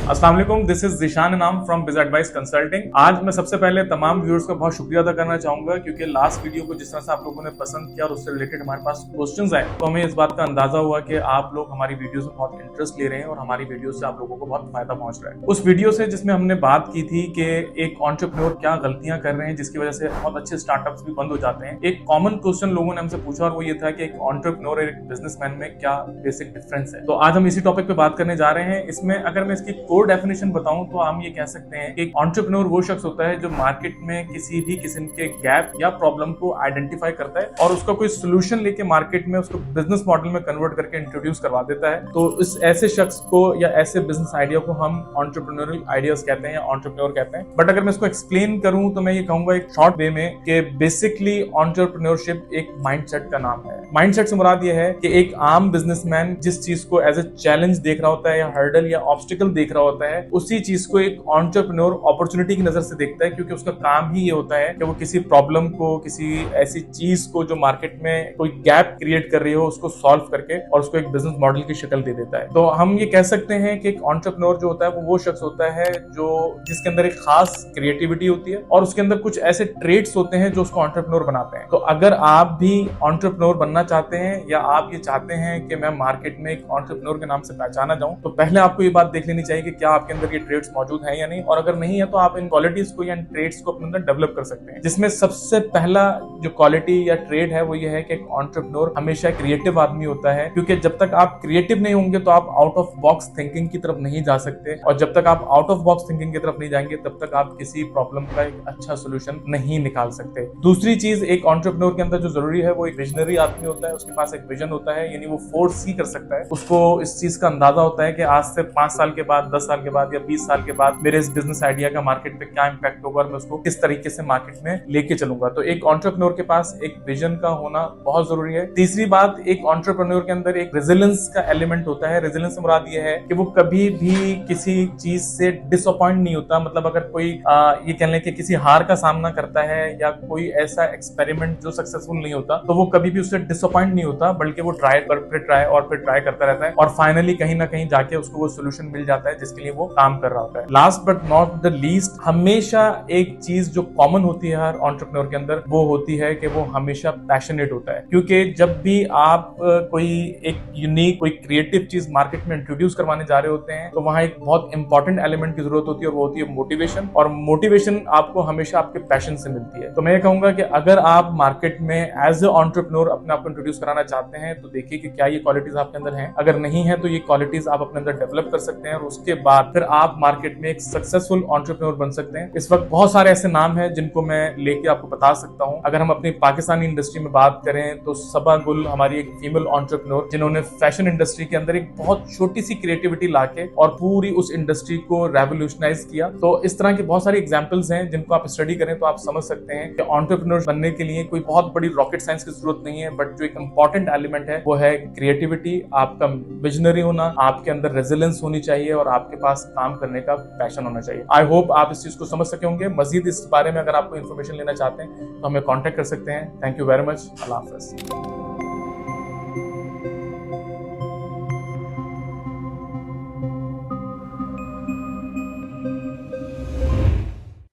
अस्सलाम वालेकुम, this is Zeeshan इनाम फ्रॉम बिज एडवाइस कंसल्टिंग। आज मैं सबसे पहले तमाम व्यूअर्स का बहुत शुक्रिया अदा करना चाहूंगा क्योंकि लास्ट वीडियो को जिस तरह से आप लोगों ने पसंद किया और उससे रिलेटेड हमारे पास क्वेश्चंस आए तो हमें इस बात का अंदाजा हुआ कि आप लोग हमारी वीडियोस में बहुत इंटरेस्ट ले रहे हैं और हमारी वीडियो से आप लोगों को बहुत फायदा पहुंच रहा है। उस वीडियो से जिसमें हमने बात की थी कि एक एंटरप्रेन्योर क्या गलतियां कर रहे हैं जिसकी वजह से बहुत अच्छे स्टार्टअप्स भी बंद हो जाते हैं। एक कॉमन क्वेश्चन लोगों ने हमसे पूछा और वो ये था कि एक एंटरप्रेन्योर और एक बिजनेसमैन में क्या बेसिक डिफरेंस है। तो आज हम इसी टॉपिक पे बात करने जा रहे हैं। इसमें अगर मैं इसकी कोर डेफिनेशन बताऊं तो हम ये कह सकते हैं कि एक एंटरप्रेन्योर वो शख्स होता है जो मार्केट में किसी भी किस्म के गैप या प्रॉब्लम को आइडेंटिफाई करता है और उसका कोई सोल्यूशन लेके मार्केट में उसको बिजनेस मॉडल में कन्वर्ट करके इंट्रोड्यूस करवा देता है। तो इस ऐसे शख्स को या ऐसे बिजनेस आइडिया को हम एंटरप्रेन्योरल आइडियाज कहते हैं या एंटरप्रेन्योर कहते हैं। बट अगर मैं इसको एक्सप्लेन करूं तो मैं ये कहूंगा एक शॉर्ट वे में कि बेसिकली एंटरप्रेन्योरशिप एक माइंडसेट का नाम है। माइंडसेट से मुराद ये है कि एक आम बिजनेसमैन जिस चीज को एज ए चैलेंज देख रहा होता है या हर्डल या ऑब्स्टिकल देख रहा होता है उसी चीज को एक एंटरप्रेन्योर अपॉर्चुनिटी की नजर से देखता है, क्योंकि उसका काम ही ये होता है कि वो किसी प्रॉब्लम को, किसी ऐसी चीज को जो मार्केट में कोई गैप क्रिएट कर रही हो उसको सॉल्व करके और उसको एक बिजनेस मॉडल की शक्ल दे देता है। तो हम ये कह सकते हैं कि एक एंटरप्रेन्योर जो होता है वो शख्स होता है जो जिसके अंदर एक खास क्रिएटिविटी होती है और उसके अंदर कुछ ऐसे ट्रेड्स होते हैं जो उसको एंटरप्रेन्योर बनाते हैं। तो अगर आप भी एंटरप्रेन्योर बनना चाहते हैं या आप ये चाहते हैं कि मैं मार्केट में एक एंटरप्रेन्योर के नाम से पहचाना जाऊं तो पहले आपको ये बात देख लेनी चाहिए कि क्या आपके अंदर ये ट्रेड्स मौजूद हैं या नहीं, और अगर नहीं है तो आप इन क्वालिटीज को या इन ट्रेड्स को अपने अंदर डेवलप कर सकते हैं। जिसमें सबसे पहला जो क्वालिटी या ट्रेड है वो ये है कि एक एंटरप्रेन्योर हमेशा क्रिएटिव आदमी होता है, क्योंकि जब तक आप क्रिएटिव नहीं होंगे तो आप आउट ऑफ बॉक्स थिंकिंग की तरफ नहीं जा सकते, और जब तक आप आउट ऑफ बॉक्स थिंकिंग की तरफ नहीं जाएंगे तब तक आप किसी प्रॉब्लम का एक अच्छा सोल्यूशन नहीं निकाल सकते। दूसरी चीज एक एंटरप्रेन्योर के अंदर जो जरूरी है वो एक विजनरी आदमी होता है, उसके पास एक विजन होता है, यानी वो फोर्स सी कर सकता है। उसको इस चीज का अंदाजा होता है कि आज से 5 साल के बाद, 10 साल के बाद या 20 साल के बाद मेरे इस बिजनेस आइडिया का मार्केट पे क्या इंपैक्ट होगा और मैं उसको किस तरीके से मार्केट में लेके चलूंगा। तो एक एंटरप्रेन्योर के पास एक विजन का होना बहुत जरूरी है। तीसरी बात, एक एंटरप्रेन्योर के अंदर एक रेजिलेंस का एलिमेंट होता है। रेजिलेंस से मुराद ये है कि वो कभी भी किसी चीज से डिसअपॉइंट नहीं होता। मतलब अगर कोई ये कह लें कि किसी हार का सामना करता है या कोई ऐसा एक्सपेरिमेंट जो सक्सेसफुल नहीं होता तो वो कभी भी उससे डिसअपॉइंट नहीं होता, बल्कि वो ट्राई और फिर ट्राई करता रहता है और फाइनली कहीं ना कहीं जाके उसको वो सोल्यूशन मिल जाता है जिसके लिए वो काम कर रहा होता है। Last but not the least, हमेशा एक चीज जो कॉमन होती है हर एंटरप्रेन्योर के अंदर वो होती है कि वो हमेशा पैशनेट होता है। क्योंकि जब भी आप कोई एक यूनिक, कोई क्रिएटिव चीज मार्केट में इंट्रोड्यूस करवाने जा रहे होते हैं तो वहां एक बहुत इंपॉर्टेंट एलिमेंट की जरूरत होती है और वो होती है मोटिवेशन। और मोटिवेशन आपको हमेशा आपके पैशन से मिलती है। तो मैं कहूंगा कि अगर आप मार्केट में एज ए एंटरप्रेन्योर अपने आप को इंट्रोड्यूस कराना चाहते हैं तो देखिए कि क्या ये क्वालिटीज आपके अंदर हैं। अगर नहीं है तो ये क्वालिटीज आप अपने अंदर डेवलप कर सकते हैं और उसके बाद फिर आप मार्केट में एक सक्सेसफुल एंटरप्रेन्योर बन सकते हैं। इस वक्त बहुत सारे ऐसे नाम हैं जिनको मैं लेके आपको बता सकता हूं। अगर हम अपनी पाकिस्तानी इंडस्ट्री में बात करें तो सबा गुल हमारी एक फीमेल एंटरप्रेन्योर जिन्होंने फैशन इंडस्ट्री के अंदर एक बहुत छोटी सी क्रिएटिविटी लाके और पूरी उस इंडस्ट्री को रेवोल्यूशनाइज किया। तो इस तरह की बहुत सारी एग्जांपल्स हैं जिनको आप स्टडी करें तो आप समझ सकते हैं कि एंटरप्रेन्योर बनने के लिए कोई बहुत बड़ी रॉकेट साइंस की जरूरत नहीं है, बट जो एक इंपॉर्टेंट एलिमेंट है वो है क्रिएटिविटी, आपका विजनरी होना, आपके अंदर रेजिलेंस होनी चाहिए और आपके पास काम करने का पैशन होना चाहिए। आई होप आप इस चीज को समझ सके होंगे। मजीद इस बारे में अगर आपको इन्फॉर्मेशन लेना चाहते हैं तो हमें कॉन्टेक्ट कर सकते हैं। Thank you very much. Allah Hafiz.